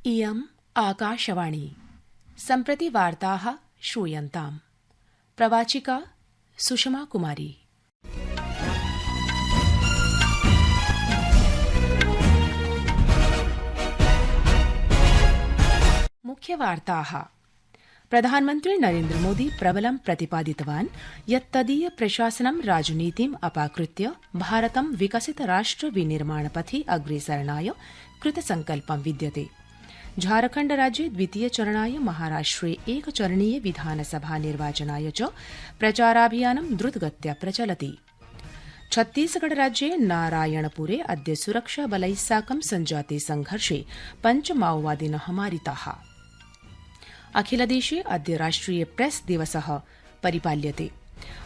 इयम् आकाशवाणी। सम्प्रति वार्ताः श्रूयन्ताम्। प्रवाचिका सुषमा कुमारी। मुख्यवार्ताः। प्रधानमन्त्री नरेन्द्र मोदी प्रबलं प्रतिपादितवान् यत् तदीय प्रशासनं राजनीतिम् अपाकृत्य भारतं विकसित राष्ट्र विनिर्माणपथि अग्रेसरणाय कृतसंकल्पं विद्यते। झारखण्ड राज्ये द्वितीय चरणाय महाराष्ट्रे एकचरणीय विधानसभा निर्वाचनाय च प्रचाराभियानं द्रुतगत्या प्रचलति। छत्तीसगढ़ राज्ये नारायणपुरे अद्य सुरक्षाबलैः साकं सञ्जाते संघर्षे 5 माओवादिनः मारिताः। अखिलदेशे अद्य राष्ट्रिय प्रेस दिवसः परिपाल्यते।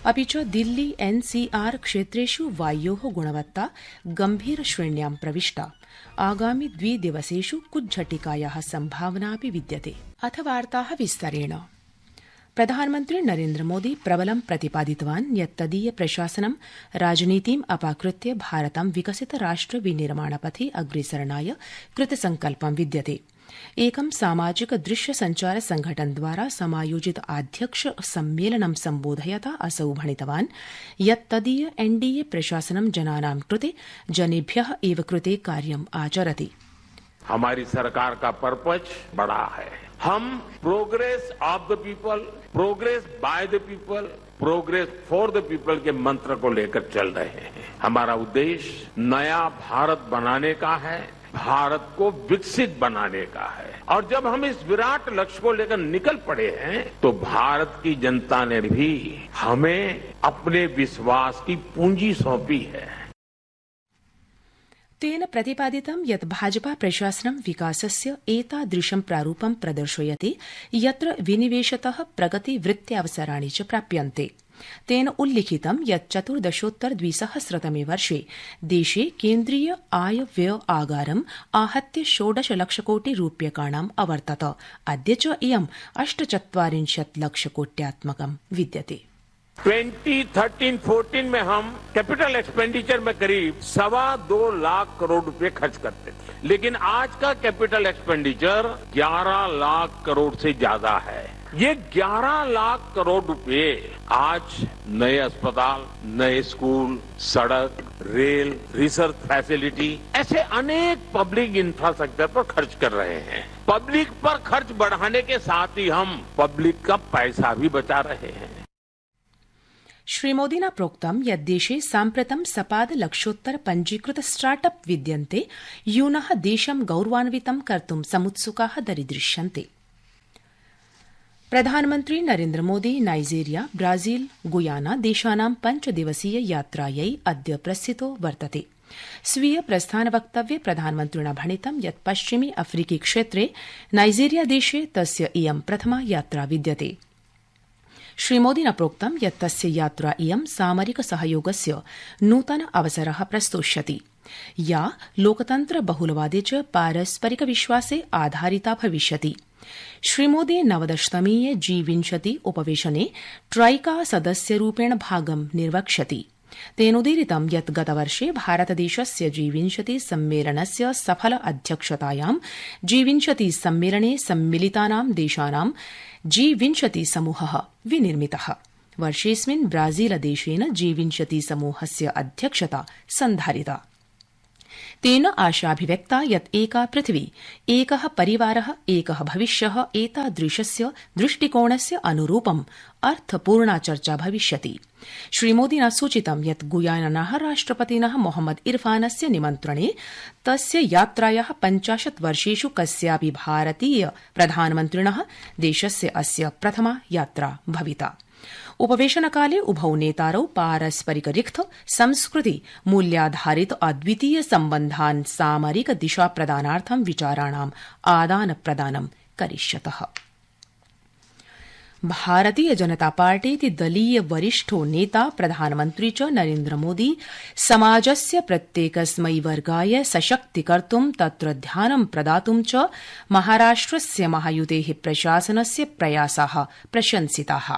अपि च दिल्ली एनसीआर क्षेत्रेषु वायोः गुणवत्ता गम्भीरश्रेण्यां प्रविष्टा। आगामि 2 दिवसेषु कुज्झटिकायाः सम्भावनापि विद्यते। अथ वार्ताः विस्तरेण। प्रधानमन्त्री नरेन्द्र मोदी प्रबलं प्रतिपादितवान् यत् तदीय प्रशासनं राजनीतिम् अपाकृत्य भारतं विकसित राष्ट्र विनिर्माणपथि अग्रेसरणाय कृतसंकल्पं विद्यते। एकं सामाजिक दृश्य संचार संघटनद्वारा समायोजित आध्यक्ष सम्मेलनं सम्बोधयता असौ भणितवान् यत् तदीय एनडीए प्रशासनं जनानां कृते जनेभ्यः एव कृते कार्यम् आचरति। हमारी सरकार का पर्पज बड़ा है। हम progress of the people, progress by the people, progress for the people के मंत्र को लेकर चल रहे हैं। हमारा उद्देश्य नया भारत बनाने का है, भारत को विकसित बनाने का है। और जब हम इस विराट लक्ष्य को लेकर निकल पड़े हैं तो भारत की जनता ने भी हमें अपने विश्वास की पूंजी सौंपी है। तेन प्रतिपादितं यत् भाजपा प्रशासनं विकासस्य एतादृशं प्रारूपं प्रदर्शयति यत्र विनिवेशतः प्रगतिवृत्त्यावसराणि च प्राप्यन्ते। तेन उल्लिखितं यत् 14,200 वर्षे देशे केन्द्रीय आय व्यय आगारम् आहत्य 16 लक्षकोटि रूप्यकाणाम् अवर्तत। अद्य च इयं 48 लक्षकोट्यात्मकं विद्यते। 2013-14 में हम कैपिटल एक्सपेंडिचर में करीब 2.25 लाख करोड़ रुपए खर्च करते थे, लेकिन आज का कैपिटल एक्सपेंडिचर 11 लाख करोड़ से ज्यादा है। ये 11 लाख करोड़ रुपए आज नए अस्पताल, नए स्कूल, सड़क, रेल, रिसर्च फैसिलिटी, ऐसे अनेक पब्लिक इंफ्रास्ट्रक्चर पर खर्च कर रहे हैं। पब्लिक पर खर्च बढ़ाने के साथ ही हम पब्लिक का पैसा भी बचा रहे हैं। श्रीमोदिना प्रोक्तं यत् देशे साम्प्रतं सपाद लक्षोत्तर पञ्जीकृत स्टार्टअप विद्यन्ते यूनः देशं गौरवान्वितं कर्तुं समुत्सुकाः दरीदृश्यन्ते। प्रधानमन्त्री Narendra Modi Nigeria, Brazil, Guyana देशानां 5 दिवसीय यात्रायै अद्य प्रस्थितो वर्तते। स्वीय प्रस्थान वक्तव्ये प्रधानमन्त्रिणा भणितं यत् पश्चिमी अफ्रीकी क्षेत्रे नाइजीरिया देशे तस्य इयं प्रथमा यात्रा विद्यते। श्रीमोदिना प्रोक्तं यत् तस्य यात्रा इयं सामरिक सहयोगस्य नूतन अवसरः प्रस्तोष्यति, या लोकतन्त्र बहुलवादे च पारस्परिक विश्वासे आधारिता भविष्यति। श्रीमोदी 19तमीये G20 उपवेशने ट्राइका सदस्यरूपेण भागं निर्वक्ष्यति। तेनोदीरितं यत् गतवर्षे भारतदेशस्य G20 सम्मेलनस्य सफल अध्यक्षतायां G20 सम्मेलने सम्मिलितानां देशानां G20 समूहः विनिर्मितः। वर्षेऽस्मिन् ब्राजीलदेशेन G20 समूहस्य अध्यक्षता सन्धारिता। तेन आशाभिव्यक्ता यत् एका पृथिवी, एकः परिवारः, एकः भविष्यः एतादृशस्य दृष्टिकोणस्य अनुरूपम् अर्थपूर्णा चर्चा भविष्यति। श्रीमोदिना सूचितं यत् गुयानाः राष्ट्रपतिनः मोहम्मद इरफानस्य निमन्त्रणे तस्य यात्रायाः 50 वर्षेषु कस्यापि भारतीय प्रधानमन्त्रिणः देशस्य अस्य प्रथमा यात्रा भविता। उपवेशनकाले उभौ नेतारौ पारस्परिक रिक्त संस्कृति मूल्याधारित अद्वितीय सम्बन्धान् सामरिक दिशा प्रदानार्थं विचाराणाम् आदान प्रदानं करिष्यतः। भारतीय जनता पार्टीति दलीय वरिष्ठो नेता प्रधानमन्त्री च नरेन्द्र मोदी समाजस्य प्रत्येकस्मै वर्गाय सशक्तीकर्तुं तत्र ध्यानं प्रदातुं च महाराष्ट्रस्य महायुतेः प्रशासनस्य प्रयासाः प्रशंसिताः।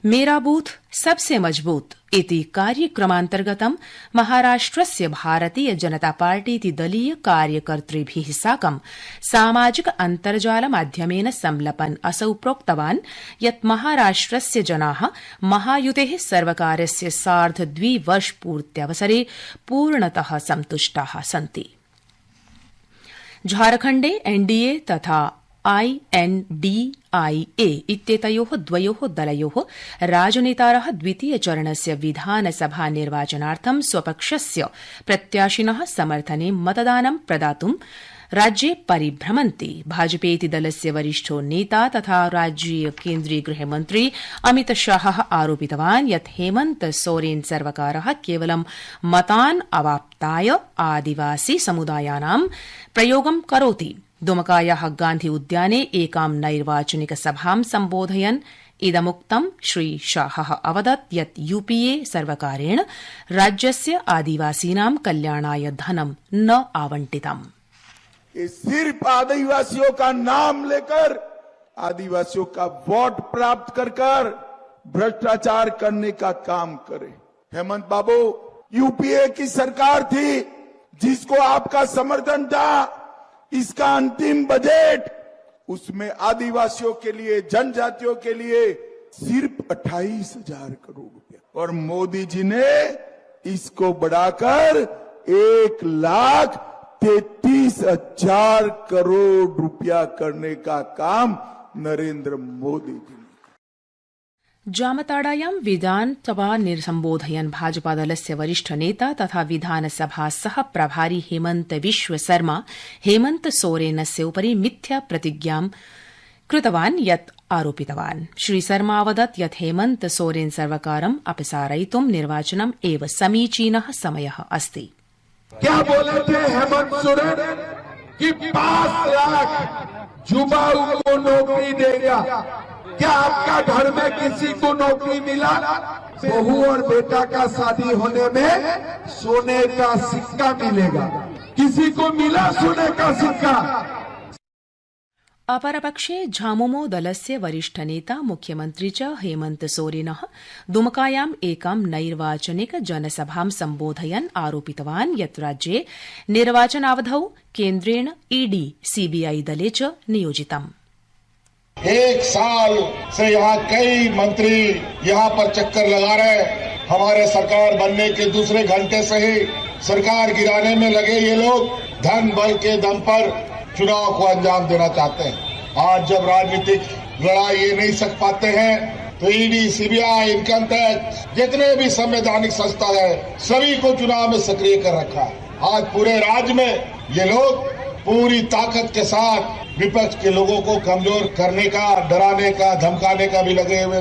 मेरा बूथ सबसे मजबूत इति कार्यक्रमान्तर्गतं महाराष्ट्रस्य भारतीय जनता पार्टीति दलीय कार्यकर्तृभिः साकं सामाजिक अन्तर्जाल माध्यमेन संलपन् असौ प्रोक्तवान् यत् महाराष्ट्रस्य जनाः महायुतेः सर्वकारस्य सार्ध-द्विवर्षपूर्त्यवसरे पूर्णतः सन्तुष्टाः सन्ति। झारखण्डे एनडीए तथा INDIA इत्येतयोः द्वयोः दलयोः राजनेतारः द्वितीयचरणस्य विधानसभा निर्वाचनार्थं स्वपक्षस्य प्रत्याशिनः समर्थने मतदानं प्रदातुं राज्ये परिभ्रमन्ति। भाजपेति दलस्य वरिष्ठो नेता तथा राज्यीय केन्द्रीय गृहमन्त्री अमित शाहः आरोपितवान् यत् हेमन्त सोरेन सर्वकारः केवलं मतान् अवाप्ताय आदिवासी समुदायानां प्रयोगं करोति। दुमकायाः गान्धी उद्याने एकां नैर्वाचनिक सभां सम्बोधयन् इदमुक्तं श्री शाहः अवदत् यत् यूपीए सर्वकारेण राज्यस्य आदिवासीनां कल्याणाय धनं न आवंटितम्। सिर्फ आदिवासियों का नाम लेकर आदिवासियों का वोट प्राप्त कर भ्रष्टाचार करने का काम करे। हेमंत बाबू, यूपीए की सरकार थी जिसको आपका समर्थन था। इसका अंतिम बजट उसमें आदिवासियों के लिए, जनजातियों के लिए सिर्फ 28,000 करोड़ रुपया, और मोदी जी ने इसको बढ़ाकर 1,33,000 करोड़ रुपया करने का काम नरेंद्र मोदी जी ने। जामताड़ायां विधानसभा संबोधयन् भाजपादलस्य वरिष्ठ नेता तथा विधानसभा सह प्रभारी हेमन्त विश्व शर्मा हेमन्त सोरेनस्य उपरि मिथ्या प्रतिज्ञां कृतवान् यत् आरोपितवान्। श्री शर्मा अवदत् यत् हेमन्त सोरेन सर्वकारम् अपसारयितुं निर्वाचनम् एव समीचीनः समयः अस्ति। क्या बोले थे हेमंत सोरेन कि 5 लाख युवाओं को नौकरी देगा। क्या आपका घर में किसी को नौकरी मिला? बहू और बेटा का शादी होने में सोने का सिक्का मिलेगा। किसी को मिला सोने का सिक्का? अपरपक्षे झामुमो दलस्य वरिष्ठ नेता मुख्यमन्त्री च हेमन्त सोरेनः दुमकायाम् एकां नैर्वाचनिक जनसभां सम्बोधयन् आरोपितवान् यत् राज्ये निर्वाचनावधौ केन्द्रेण ईडी सीबीआई दले च नियोजितम्। 1 साल से यहाँ कई मंत्री यहाँ पर चक्कर लगा रहे। हमारे सरकार बनने के दूसरे घंटे से ही सरकार गिराने में लगे ये लोग धन बल के दम पर चुनाव को अंजाम देना चाहते हैं। आज जब राजनीतिक लड़ाई ये नहीं सक पाते हैं तो ईडी, सीबीआई, इनकम टैक्स, जितने भी संवैधानिक संस्था है, सभी को चुनाव में सक्रिय कर रखा है। आज पूरे राज्य में ये लोग पूरी ताकत के साथ विपक्ष के लोगों को कमजोर करने का, डराने का, धमकाने का भी लगे हुए।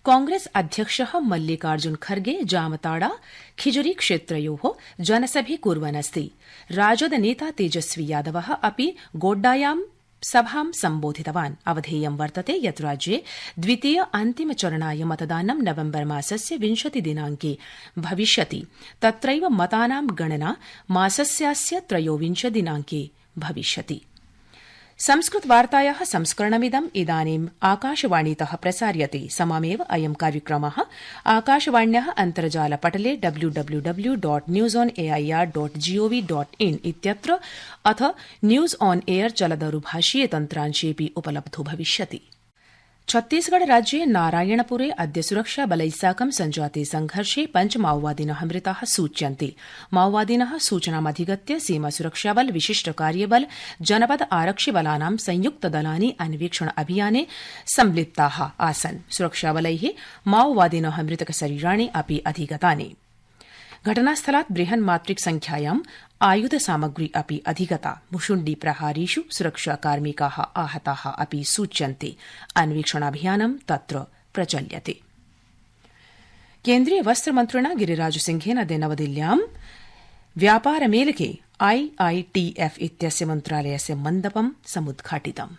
कांग्रेस अध्यक्षः मल्लिकार्जुन खर्गे जामताड़ा खिजरी क्षेत्रयोः जनसभे कुर्वन् अस्ति। राजद नेता तेजस्वी यादवः अपि गोड्डायां सभां सम्बोधितवान्। अवधेयं वर्तते यत् राज्ये द्वितीय अन्तिम चरणाय मतदानं नवम्बर मासस्य 20 दिनाङ्के भविष्यति। तत्रैव मतानां गणना मासस्यास्य 23 दिनाङ्के भविष्यति। संस्कृतवार्तायाः संस्करणमिदम् इदानीम् आकाशवाणीतः प्रसार्यते। सममेव अयं कार्यक्रमः आकाशवाण्याः अन्तर्जालपटले www.newsonair.gov.in इत्यत्र अथ न्यूज ऑन एयर चलदरूभाषीय तन्त्रांशेऽपि उपलब्धो भविष्यति। छत्तीसगढ़ राज्ये नारायणपुरे अद्य सुरक्षाबलै साकं सञ्जाते संघर्षे 5 माओवादिनः मृताः सूच्यन्ते। माओवादिनः सूचनामधिगत्य सीमा सुरक्षाबल, विशिष्ट कार्यबल, जनपद आरक्षिबलानां संयुक्त दलानि अन्वीक्षण अभियाने संलिप्ताः आसन्। सुरक्षाबलैः माओवादिनः मृतकशरीराणि अपि अधिगतानि। घटनास्थलात् बृहन्मात्रिक संख्यायाम् आयुध सामग्री अपि अधिगता। भुशुण्डी प्रहारीषु सुरक्षाकार्मिकाः आहताः अपि सूच्यन्ते। अन्वीक्षणाभियानं तत्र प्रचल्यते। केन्द्रीय वस्त्रमन्त्रिणा गिरिराजसिंहेन अद्य नवदिल्ल्यां व्यापारमेलके IITF इत्यस्य मन्त्रालयस्य मण्डपं समुद्घाटितम्।